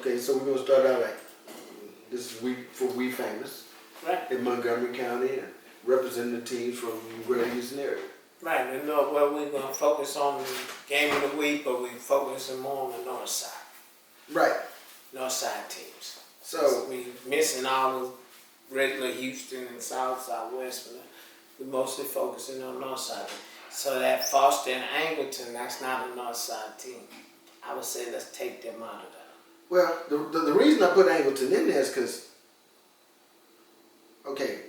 Okay, so we're gonna start out like this is week for We Famous Right. in Montgomery County and representing the teams from Greater Houston area. Right. And know where we're gonna focus on the game of the week, but we focusing more on the north side. Right. North side teams. So we missing all the regular Houston and South, Southwest, but we mostly focusing on north side. So that Foster and Angleton, that's not a north side team. I would say let's take them out of that. well, the reason I put Angleton in there is because, okay,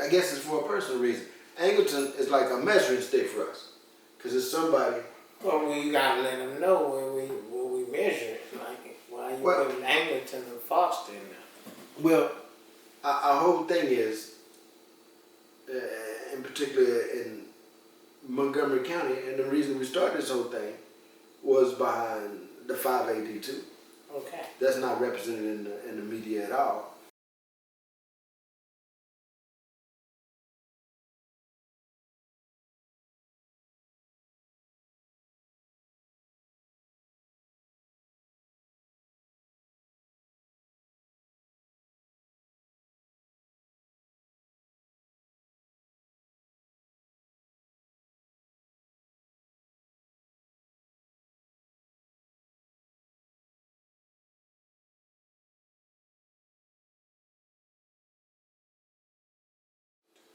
I guess it's for a personal reason. Angleton is like a measuring stick for us, because it's somebody. Well, we gotta let them know where we measure it. Like, why you putting Angleton and Foster in there? Well, our whole thing is, in particular in Montgomery County, and the reason we started this whole thing was behind the 5AD2. Okay. That's not represented in the media at all.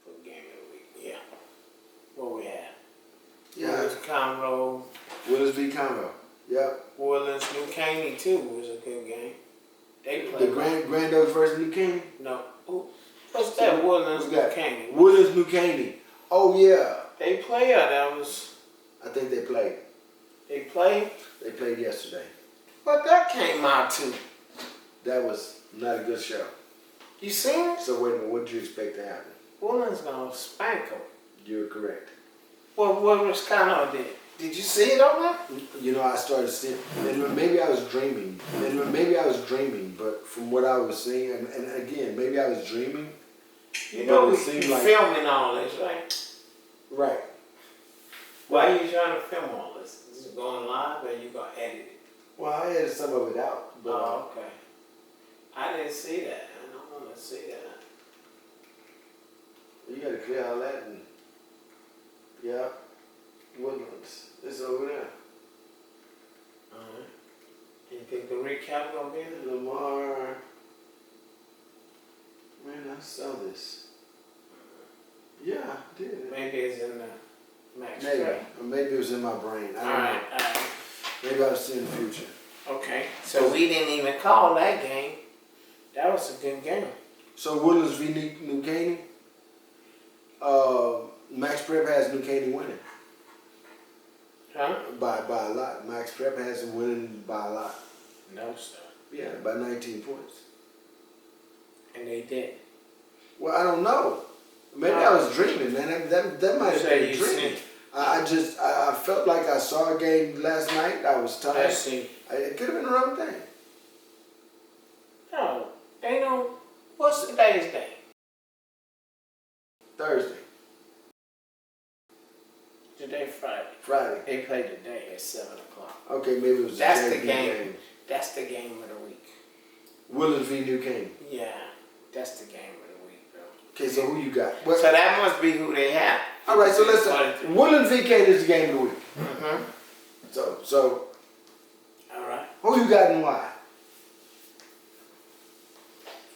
For game of the week. Yeah. Where we at? Yeah. Woodlands, Conroe. Willis v. Conroe. Yep. Woodlands, New Caney too was a good game. They The played. Grand Oaks versus New Caney. No. What's that? Woodlands, New Caney. Woodlands, New Caney. Oh yeah. They play or that was. I think they played. They played. They played yesterday. But that came out too. That was not a good show. You seen it? So wait a minute, what did you expect to happen? Woodlands gonna spank them. You're correct. What Roscano did? Did you see it on there? You know, I started seeing, and maybe I was dreaming, but from what I was seeing, and again, maybe I was dreaming. You know, it we seemed you like- filming all this, right? Right. Why are you trying to film all this? Is it going live or you gonna edit it? Well, I edited some of it out, but Oh, okay. I didn't see that. I don't want to see that. you got to clear all that and yeah, Woodlands. It's over there. Alright. You think the recap gonna be there? Lamar. Man, I saw this. Yeah, I did. Maybe it's in the Max Maybe. Track. Or maybe it was in my brain. I don't Alright, know. alright. Maybe I was seeing the future. Okay. So we didn't even call that game. That was a good game. So Woodlands v. New Caney. Max Prep has New Caney winning Huh? by a lot. Max Prep has him winning by a lot. No, sir. Yeah, by 19 points. And they did. Well, I don't know. Maybe I was dreaming, man. That might have been a dream. I felt like I saw a game last night. I was tired. Let's see. It could have been the wrong thing. No, they don't. What's today's day? Thursday. Today, Friday. Friday. They play today at 7 o'clock. Okay, maybe it was That's a the JV game. That's the game of the week. Woodlands v. New Caney. Yeah, that's the game of the week, bro. Okay, so who you got? So that must be who they have. All right, so listen. Woodlands v. Caney is the game of the week. Mm-hmm. So. All right. Who you got and why?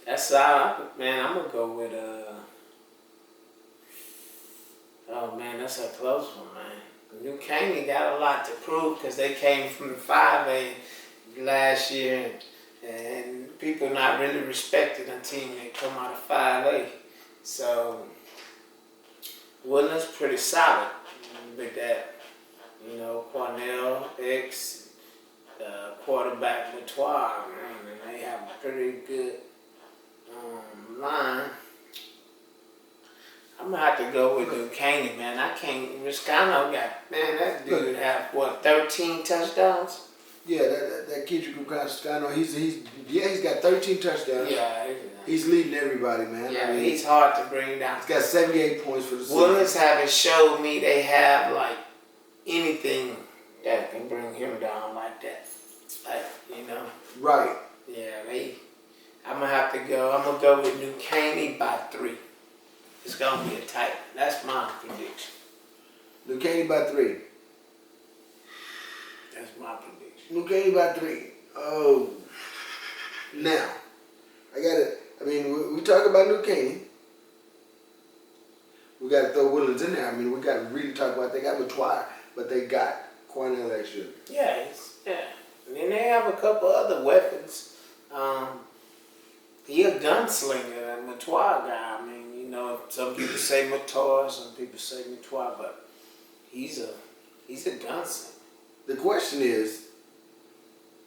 That's man. I'm gonna go with Oh man, that's a close one, man. New Caney got a lot to prove because they came from the 5A last year, and people not really respecting a team that come out of 5A. So Woodlands pretty solid with that. You know, Cornell, X, quarterback Latoir, man, and they have a pretty good line. I'm gonna have to go with New Caney, man. I can't. Roscano got, man, that dude have what, 13 touchdowns? Yeah, that kid you Roscano, he's got 13 touchdowns. Yeah, He's leading everybody, man. yeah, I mean, he's hard to bring down. He's got 78 points for the season. Woodlands haven't showed me they have like anything that can bring him down like that. Like, you know. Right. Yeah. Yeah, I'm gonna go with New Caney by 3. It's gonna be a tight. That's my prediction. New Caney by 3. That's my prediction. New Caney by 3. Oh. Now, we talk about New Caney. We got to throw Woodlands in there. I mean, we got to really talk about, they got Matoir, but they got Cornell extra. Yeah, And then they have a couple other weapons. He a gunslinger, a Matoir guy. I mean, you know, some people say Matoir, some people say Matoir, but he's a gunslinger. The question is,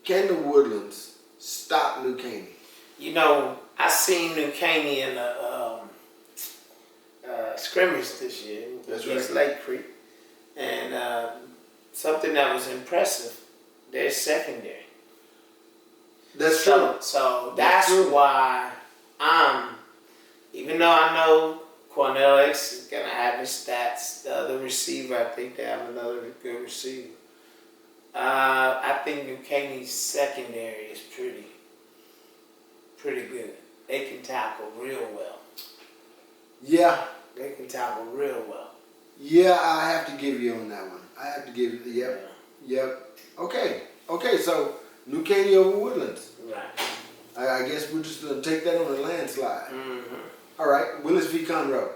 can the Woodlands stop New Caney? You know, I seen New Caney in a scrimmage this year against Lake Creek, and something that was impressive, their secondary. That's true. So that's why even though I know Cornell X is gonna have his stats, the other receiver, I think they have another good receiver. I think New Caney's secondary is pretty good. They can tackle real well. Yeah. They can tackle real well. Yeah, I have to give you on that one. I have to give you, yep. Okay, so New Caney over Woodlands. Right. I guess we're just going to take that on a landslide. Mm-hmm. All right, Willis v. Conroe.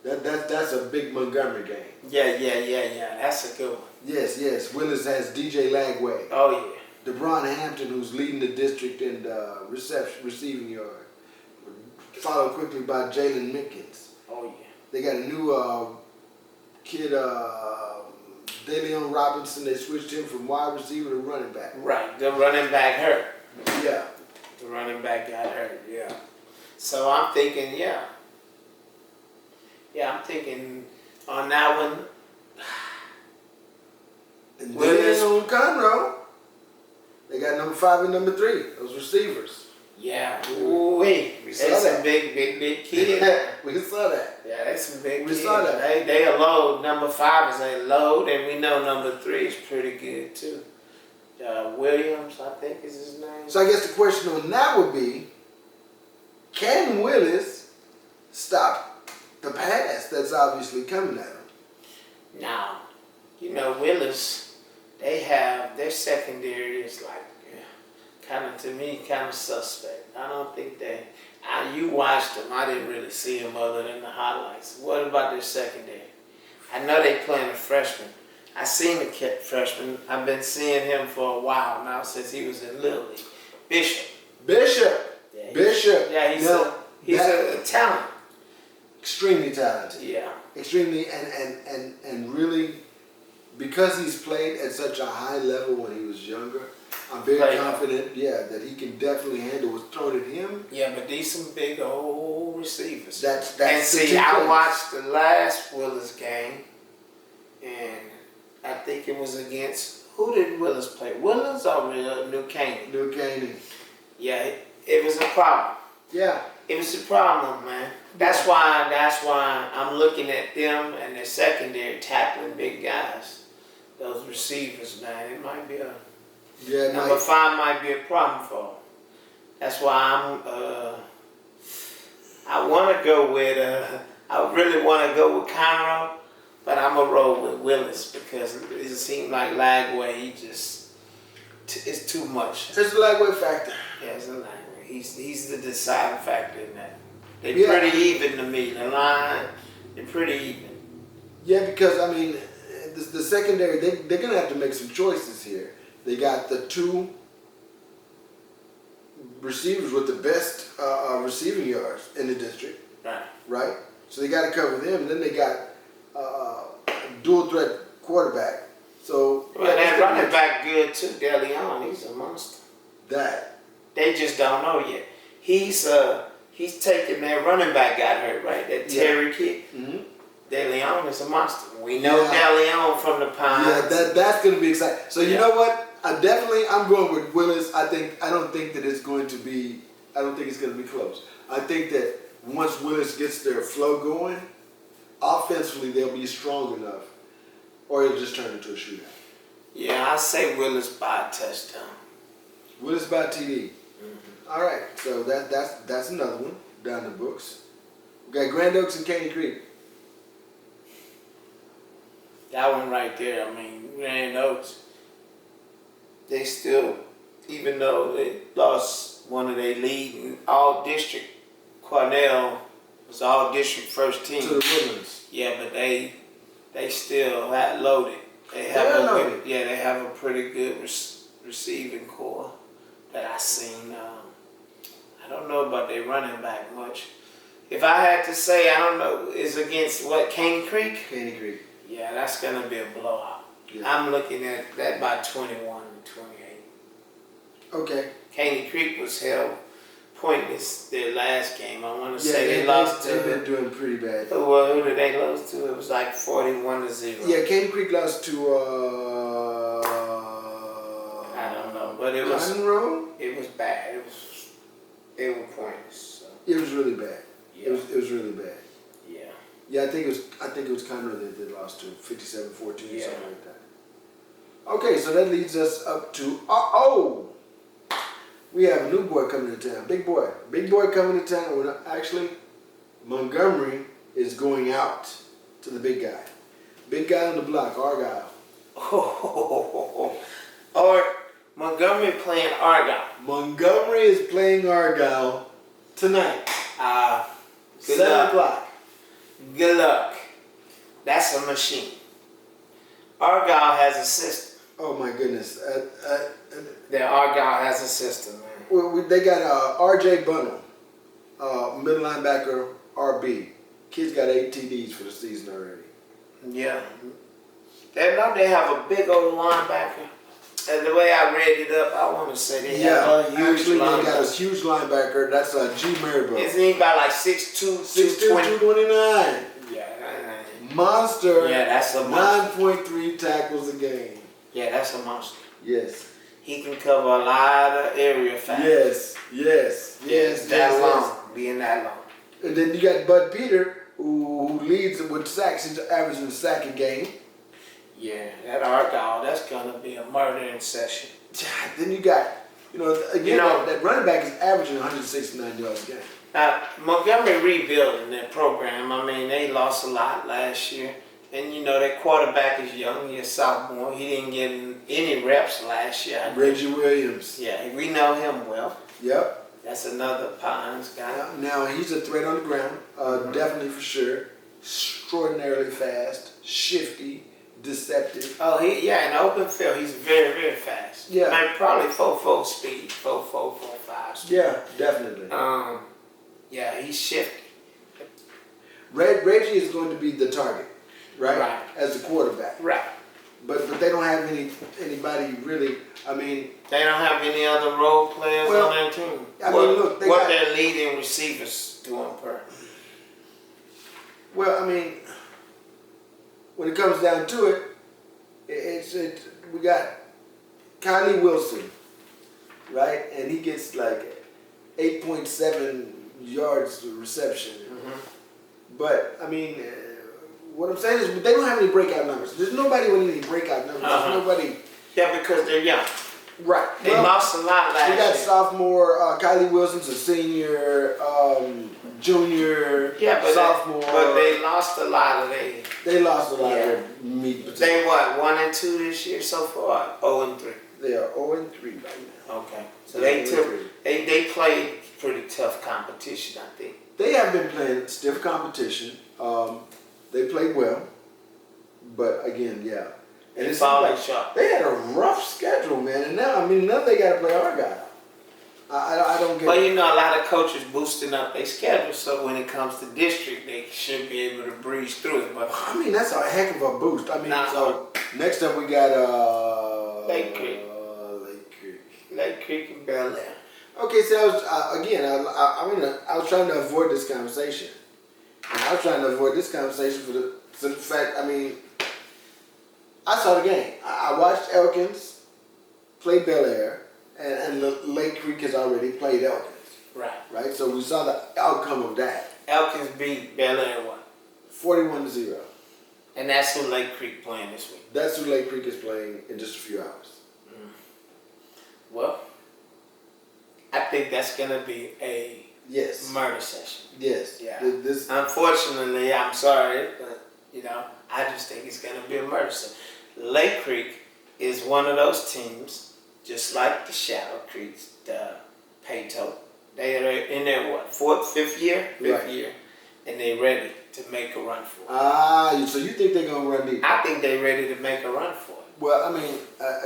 That's a big Montgomery game. Yeah. That's a good one. Yes. Willis has DJ Lagway. Oh, yeah. DeBron Hampton, who's leading the district in receiving yard. Followed quickly by Jalen Mickens. Oh, yeah. They got a new kid, DeLeon Robinson. They switched him from wide receiver to running back. Right, the running back hurt. Yeah. The running back got hurt, yeah. So I'm thinking, Yeah, I'm thinking on that one. And then on Conroe, they got number 5 and number 3, those receivers. Yeah, they some big kids. We saw that. Yeah, they some big kids. We saw that. They a load. Number 5 is a load, and we know number 3 is pretty good too. Williams, I think is his name. So I guess the question on that would be, can Willis stop the pass that's obviously coming at him? Now, you know, Willis, they have their secondary is like kind of suspect. I don't think you watched them. I didn't really see them other than the highlights. What about their secondary? I know they playing a freshman. I seen the freshman. I've been seeing him for a while now since he was in Little League. Bishop. Yeah, Bishop. Yeah, he's a talent. Extremely talented. Yeah. Extremely, and really, because he's played at such a high level when he was younger, I'm very confident, that he can definitely handle what's thrown at him. Yeah, but these some big old receivers. That's and see, I watched the last Willis game, and I think it was against, who did Willis play? Willis or New Caney? New Caney. Yeah, it was a problem. Yeah. It was a problem, man. That's why I'm looking at them and their secondary tackling big guys. Those receivers, man, it might be number 5 might be a problem for them. That's why I want to go with, I really want to go with Conroe, but I'm going to roll with Willis because it seems like Lagway, it's too much. It's the Lagway factor. Yeah, it's a Lagway. He's the deciding factor in that. They're pretty even to me. The line, they're pretty even. Yeah, because, I mean, the secondary, they're going to have to make some choices here. They got the 2 receivers with the best receiving yards in the district. Right? So they got to cover them. And then they got a dual threat quarterback. So that running back good too, DeLeon. He's a monster. They just don't know yet. He's taking that running back got hurt, right? That Terry kid. Mm-hmm. DeLeon is a monster. We know DeLeon from the Pines. Yeah, that's going to be exciting. So you know what? I'm going with Willis. I don't think it's going to be close. I think that once Willis gets their flow going, offensively they'll be strong enough, or it'll just turn into a shootout. Yeah, I say Willis by a touchdown. Willis by TD. All right, so that's another one down the books. We got Grand Oaks and Caney Creek. That one right there, I mean, Grand Oaks, they still, even though they lost one of their leading all-district, Cornell was all-district first team. To the Woodlands. Yeah, but they still had loaded. They have a pretty good receiving core that I seen. I don't know about their running back much. If I had to say, I don't know, is against what, Caney Creek? Caney Creek. Yeah, that's gonna be a blowout. Yeah. I'm looking at that by 21 to 28. Okay. Caney Creek was held pointless their last game. I want to say they lost to. They've been doing pretty bad. Who did they lose to? It was like 41-0. Yeah, Caney Creek lost to. I don't know, but it was. Monroe? It was bad. They were pointless. So. It was really bad. Yeah. It was really bad. Yeah. Yeah, I think it was Conroe that they lost to 57-14 or something like that. Okay, so that leads us up to we have a new boy coming to town. Big boy coming to town. Well, actually, Montgomery is going out to the big guy. Big guy on the block, Argyle. Or Montgomery playing Argyle. Montgomery is playing Argyle tonight. 7 o'clock. Good luck. That's a machine. Argyle has a system. Oh my goodness. Argyle has a system, man. They got R.J. Bunnell, middle linebacker, RB. Kid's got 8 TDs for the season already. Yeah. They have a big old linebacker. And the way I read it up, I want to say they have a huge actually linebacker. they got a huge linebacker. That's G. Maribel. Isn't he about like 6'2", 229. Yeah. Monster. Yeah, that's a monster. 9.3 tackles a game. Yeah, that's a monster. Yes. He can cover a lot of area fast. Yes. Being that long. And then you got Bud Peter, who leads with sacks. He's averaging a sack a game. Yeah, that Argyle, that's gonna be a murdering session. Then you got, that running back is averaging 169 yards a game. Now, Montgomery rebuilding their program. I mean, they lost a lot last year. And, their quarterback is young. He's a sophomore. He didn't get any reps last year. Reggie Williams. Yeah, we know him well. Yep. That's another Pines guy. Now he's a threat on the ground. Definitely for sure. Extraordinarily fast. Shifty. Deceptive. Oh, in open field, he's very, very fast. Yeah. Man, probably 4.4 speed. 4.4, 4.5 speed. Yeah, definitely. Yeah, he's shifty. Reggie is going to be the target, right? As the quarterback. Right. But they don't have anybody really. I mean, they don't have any other role players on their team. Look, what their leading receivers doing per? Well, I mean, when it comes down to it, we got Kylie Wilson, right? And he gets like 8.7 yards of reception. Mm-hmm. But, I mean, what I'm saying is they don't have any breakout numbers. There's nobody with any breakout numbers. There's nobody. Yeah, because they're young. Right. They lost a lot last year. We got sophomore, Kylie Wilson's a senior, junior, sophomore. But they lost a lot of They lost a lot of meat. They 1-2 this year so far? 0-3. They are 0-3 right now. Okay. So they played pretty tough competition, I think. They have been playing stiff competition. They played well, but again, yeah. And it's like they had a rough schedule, man. And now they got to play Argyle. I don't get. Well, a lot of coaches boosting up their schedule, so when it comes to district, they should be able to breeze through it. But that's a heck of a boost. So next up we got Lake Creek. Lake Creek and Bel Air. Okay, so I was trying to avoid this conversation. And I was trying to avoid this conversation for the simple fact, I saw the game. I watched Elkins play Bel Air, and Lake Creek has already played Elkins. Right? So we saw the outcome of that. Elkins beat Bel Air what? 41-0. And that's who Lake Creek playing this week. That's who Lake Creek is playing in just a few hours. Well, I think that's gonna be a Yes. murder session. Yes. Yeah. This. Unfortunately, I'm sorry, but I just think it's gonna be a murder session. Lake Creek is one of those teams, just like the Shadow Creeks, the Peyto. They are in their fifth year, and they ready to make a run for it. So you think they're gonna run deep? I think they're ready to make a run for it. Well, I mean,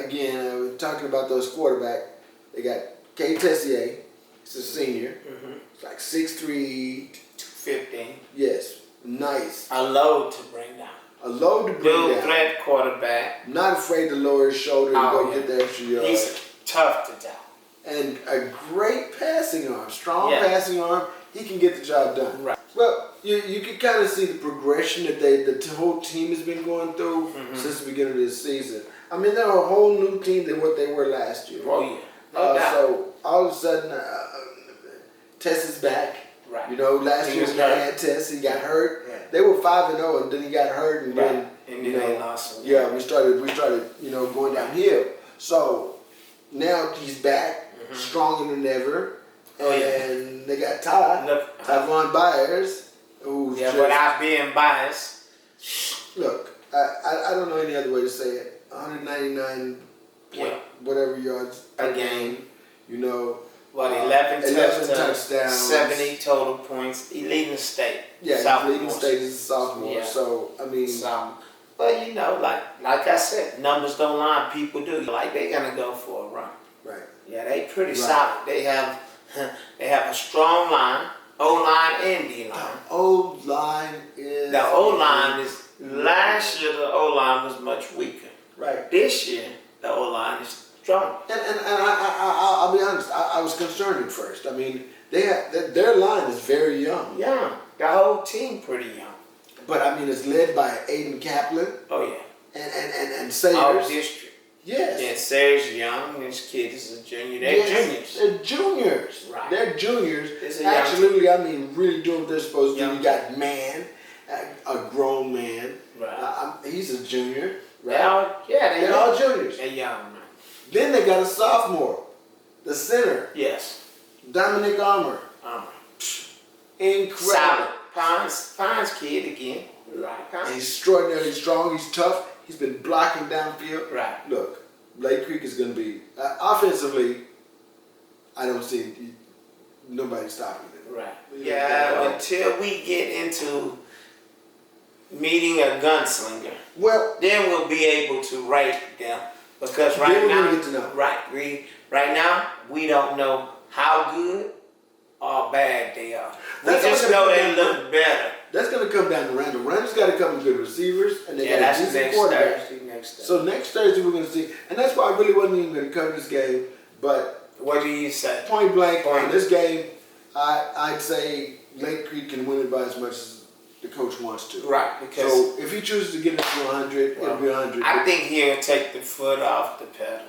again, we're talking about those quarterback. They got K. Tessier. He's a senior. Mm-hmm. It's like 6'3", 215. Yes, nice. A load to bring down. A load to bring Dual down. threat quarterback. Not afraid to lower his shoulder and go get the extra yard. He's tough to tackle. And a great passing arm, strong passing arm. He can get the job done. Right. Well, you can kind of see the progression that the whole team has been going through since the beginning of this season. I mean, they're a whole new team than what they were last year. Oh, yeah. No doubt. So all of a sudden, Tess is back. Right. Last year we had Tess. He got hurt. Right. They were 5-0, and then he got hurt, and then they lost. Yeah, we started going downhill. So now he's back, stronger than ever. And they got Tyvon Byers, who's without being biased. Look, I don't know any other way to say it. 199 whatever yards a game. 11 touchdowns, 70 total points. He leading the state. Yeah, he's leading the state as a sophomore. Yeah. So I mean, but like I said, numbers don't lie. People do. Like they're gonna go for a run. Right. Yeah, they pretty solid. They have a strong line, O line and D line. The O line is. The O line is. Last year the O line was much weaker. Right. This year the O line is strong. And I'll be honest. I was concerned at first. I mean, their line is very young. Young. The whole team pretty young. But I mean, it's led by Aiden Kaplan. Oh yeah. And Sayers. Our district. Yes. Yeah, Sayers young. This kid is a junior. They're juniors. They're juniors. Right. They're juniors. Absolutely. I mean, really doing what they're supposed to do. You got a grown man. Right. He's a junior. Right. They're all juniors. They're young, man. Then they got a sophomore, the center. Yes. Dominic Armour. Incredible. Solid. Pines kid again. Right. And he's extraordinarily strong. He's tough. He's been blocking downfield. Right. Look, Lake Creek is going to be offensively. I don't see nobody stopping them. Right. Yeah. Until we get into meeting a gunslinger. Well, then we'll be able to rate them because right now we don't know how good or bad they are. We just know they look better. That's going to come down to Randall. Randall's got a couple of good receivers, and they got a decent quarterback. So next Thursday we're going to see, and that's why I really wasn't even going to cover this game. But what do you say? Point blank, in this game, I'd say Lake Creek can win it by as much as the coach wants to. Right. Because so if he chooses to get it to 100, it'll be 100. I think he'll take the foot off the pedal.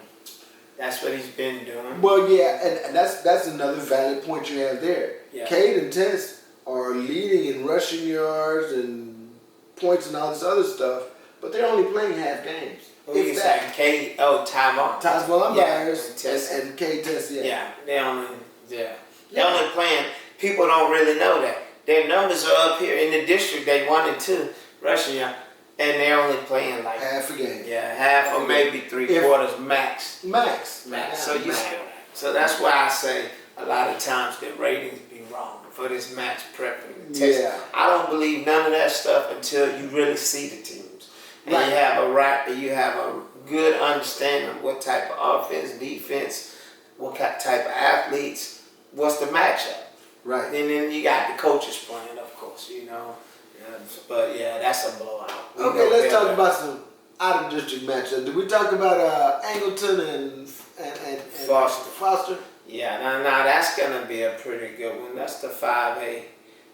That's what he's been doing. Well, yeah, and that's another valid point you have there. Yeah. Cade and Tess are leading in rushing yards and points and all this other stuff, but they're only playing half games. Who you saying? Cade? Oh, Tyvon Byers and Cade Tessier. Yeah, they're only playing. People don't really know that. Their numbers are up here in the district. They 1 and 2 rushing yards, and they're only playing like half a game. Yeah, half or maybe 3/4 max. Max. So that's why I say a lot of times the ratings be wrong for this match prep and test. Yeah. I don't believe none of that stuff until you really see the teams and you have a good understanding of what type of offense, defense, what type of athletes, what's the matchup. Right. And then you got the coaches playing, of course, But yeah, that's a blowout. Okay, let's talk about some out of district matchups. Did we talk about Angleton and Foster? Yeah, now that's gonna be a pretty good one. That's the 5A,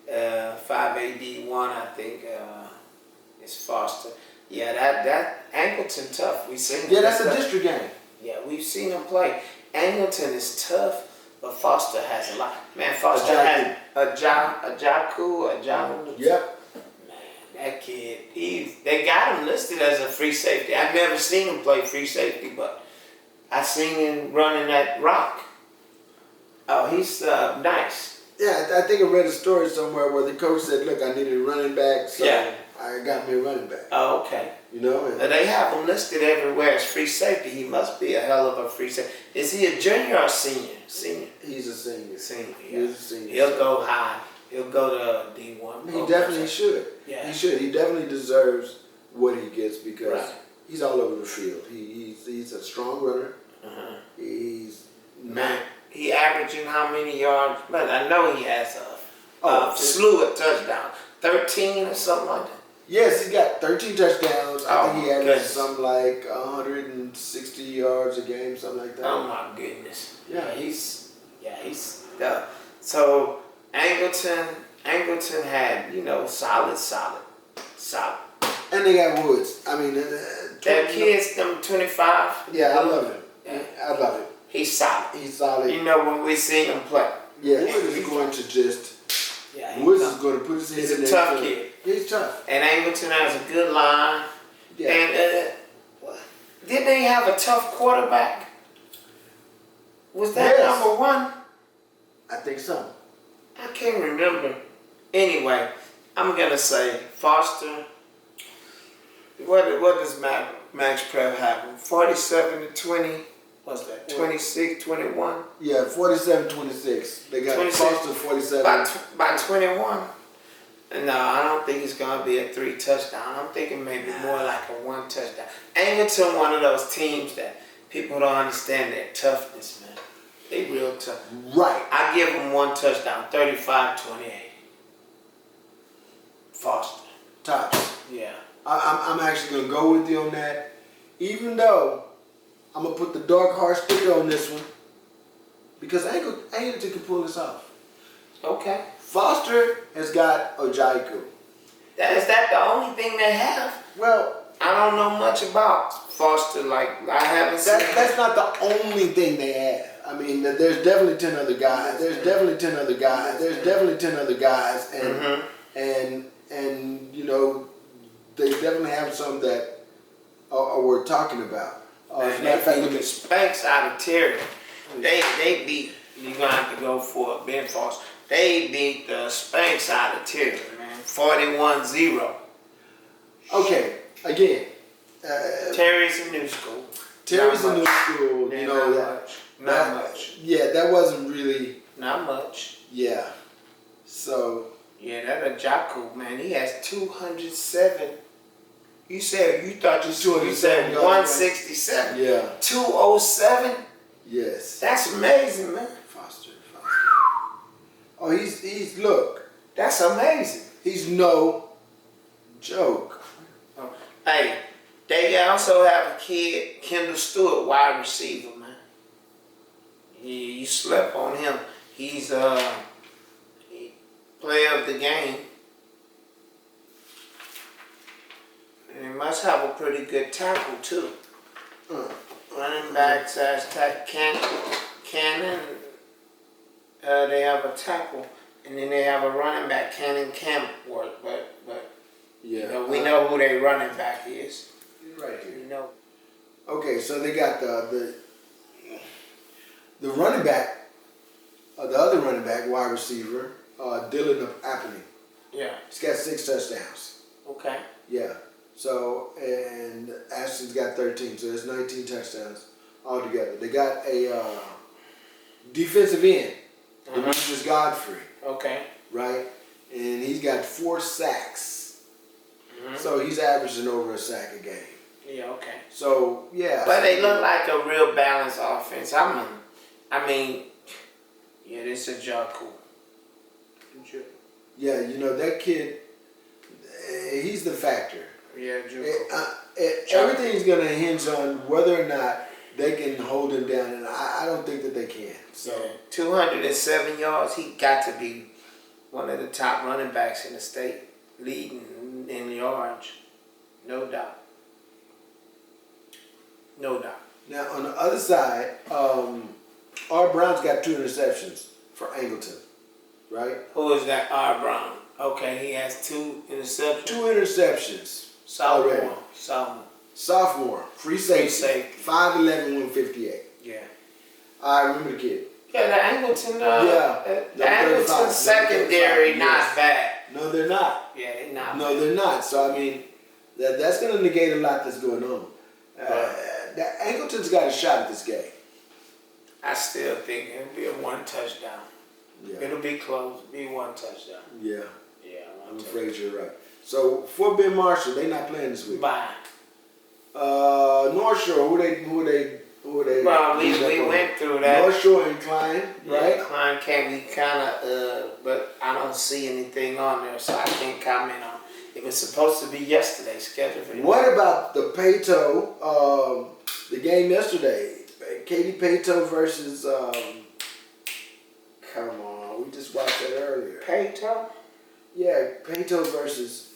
5A D1, I think. It's Foster. Yeah, that Angleton tough. We seen. Yeah, that's a district game. Yeah, we've seen them play. Angleton is tough. But Foster has a lot. Man, Foster has a John. Yep. Man, that kid, they got him listed as a free safety. I've never seen him play free safety, but I seen him running that rock. Oh, he's nice. Yeah, I think I read a story somewhere where the coach said, "Look, I needed a running back, so Yeah. I got me a running back." Oh, okay. You know, and They have him listed everywhere as free safety. He must be a hell of a free safety. Is he a junior or senior? Senior. he's a senior. Senior. He is a senior. He'll go high. He'll go to D1. He definitely should. Yeah. He should. He definitely deserves what he gets because Right. he's all over the field. He's a strong runner. Uh-huh. He's Man, he averaging how many yards? But I know he has a slew of touchdowns. 13 or something like that. Yes, he's got 13 touchdowns. I think he averages goodness. something like 160 yards a game, something like that. Oh my goodness. Yeah. He's so Angleton had, solid. And they got Woods. I mean, That kid's number 25. Yeah, I love him. Yeah. I love him. He's solid. He's solid. When we seen him play. Yeah, Woods is going to just. Yeah, Woods is going to put his head he's in a there. tough kid. He's tough. And Angleton has a good line. Yeah. And didn't they have a tough quarterback? Was that Yes. number one? I think so. I can't remember. Anyway, I'm gonna say Foster. What does Max Prep have? 47-20. What's that? 26, 21. Yeah, 47-26. They got 26. Foster 47. By 21. No, I don't think it's gonna be a 3 touchdown. I'm thinking maybe more like a 1 touchdown. Angleton, one of those teams that people don't understand their toughness, man. They real tough. Right. I give them 1 touchdown, 35-28. Foster. Tops. Yeah. I'm actually gonna go with you on that, even though I'm gonna put the dark horse sticker on this one because Angleton can pull this off. Okay. Foster has got Ojaiku. Is that the only thing they have? Well, I don't know much about Foster. Like I haven't seen. that's not the only thing they have. I mean, there's definitely 10 other guys. There's definitely 10 other guys. There's definitely 10 other guys, and they definitely have some that are worth talking about. As a matter of fact, They beat the Spanks out of Terry. They beat. You're gonna have to go for Ben Foster. They beat the Spanks out of Terry, man. 41-0. okay, again, Terry's a new school. Terry's Not a new much. school. Yeah, You know not that. much. Not much. Yeah, that wasn't really. Not much. Yeah. So. Yeah, that a Jaco, man. He has 207. You said you thought you 207 said 167. Yeah. 207. Yes. That's amazing, man. Foster. Oh, he's look. That's amazing. He's no joke. Oh, hey, they also have a kid, Kendall Stewart, wide receiver, man. You slept on him. He's player of the game. And he must have a pretty good tackle too. Running back / Cannon. They have a tackle, and then they have a running back, Cannon Campworth. But Yeah. we know who their running back is. Right here. You know. Okay, so they got the running back, the other running back, wide receiver, Dylan Appley. Yeah. He's got 6 touchdowns. Okay. Yeah. So, and Ashton's got 13, so there's 19 touchdowns altogether. They got a defensive end, Demetrius Godfrey, Okay. right? And he's got 4 sacks. So he's averaging over a sack a game. Yeah. Okay. So, yeah. But they look like a real balanced offense. Yeah, this is Jaco. Yeah, that kid, he's the factor. Yeah, Jaco. Everything's going to hinge on whether or not they can hold him down, and I don't think that they can. So 207 yards. He got to be one of the top running backs in the state, leading in yards. No doubt. No doubt. now on the other side, R. Brown's got 2 interceptions for Angleton, right? Who is that? R. Brown. Okay, he has 2 interceptions. 2 interceptions. Sophomore. Sophomore, free safety. 5'11", 158. Yeah. I remember the kid. Yeah, the Angleton, the number 35, Angleton number secondary 35, not yes. bad. No, they're not. Yeah, they not No, bad. they're not. So I mean, that's going to negate a lot that's going on. Right. That Angleton's got a shot at this game. I still think it'll be a one touchdown. Yeah, It'll be close. Be one touchdown. yeah. Yeah, I'm one afraid you're right. So for Ben Marshall, they not playing this week. Bye. North Shore, who they? Well, we beat up on? went through that. North Shore and Klein, right? Yeah, Klein came. We kind of, but I don't see anything on there, so I can't comment on. It was supposed to be yesterday, scheduled for. What about the Pato? The game yesterday, Katie Pato versus. Come on, we just watched that earlier. Pato? Yeah, Pato versus.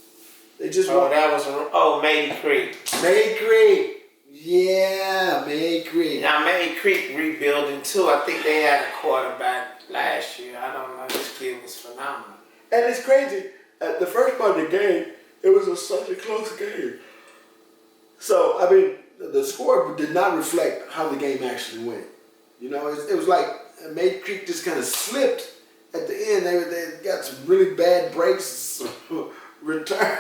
They just Oh, won. that was Maiden Creek. May Creek. Yeah, May Creek. Now Maiden Creek rebuilding too. I think they had a quarterback last year. I don't know. This kid was phenomenal. And it's crazy. At the first part of the game, it was such a close game. So, I mean, the score did not reflect how the game actually went. You know, it was like May Creek just kind of slipped at the end. They got some really bad breaks, return.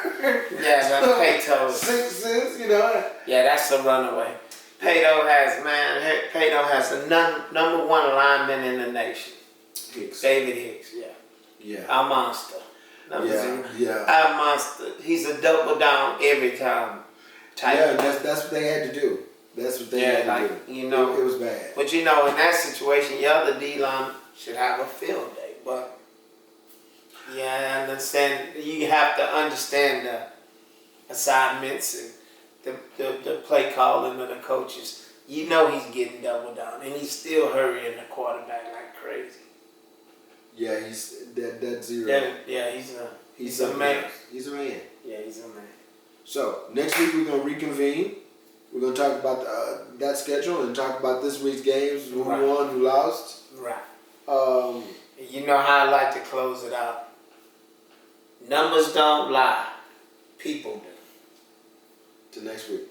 Yeah, that Pato. 6 cents, you know. Yeah, that's a runaway. Pato has the number one lineman in the nation. Hicks. David Hicks. Yeah. Yeah. A monster. Number zero. Yeah. A monster. He's a double down every time type. Yeah, that's what they had to do. That's what they had to do. You know, it was bad. But you know, in that situation, your other D-line should have a field day. But yeah, I understand. You have to understand the assignments and the play calling of the coaches. You know he's getting double down, and he's still hurrying the quarterback like crazy. Yeah, he's that zero. Yeah, he's a man. He's a man. Yeah, he's a man. So next week we're gonna reconvene. We're gonna talk about that schedule and talk about this week's games, who won, who lost. Right. You know how I like to close it out. Numbers don't lie. People do. Till next week.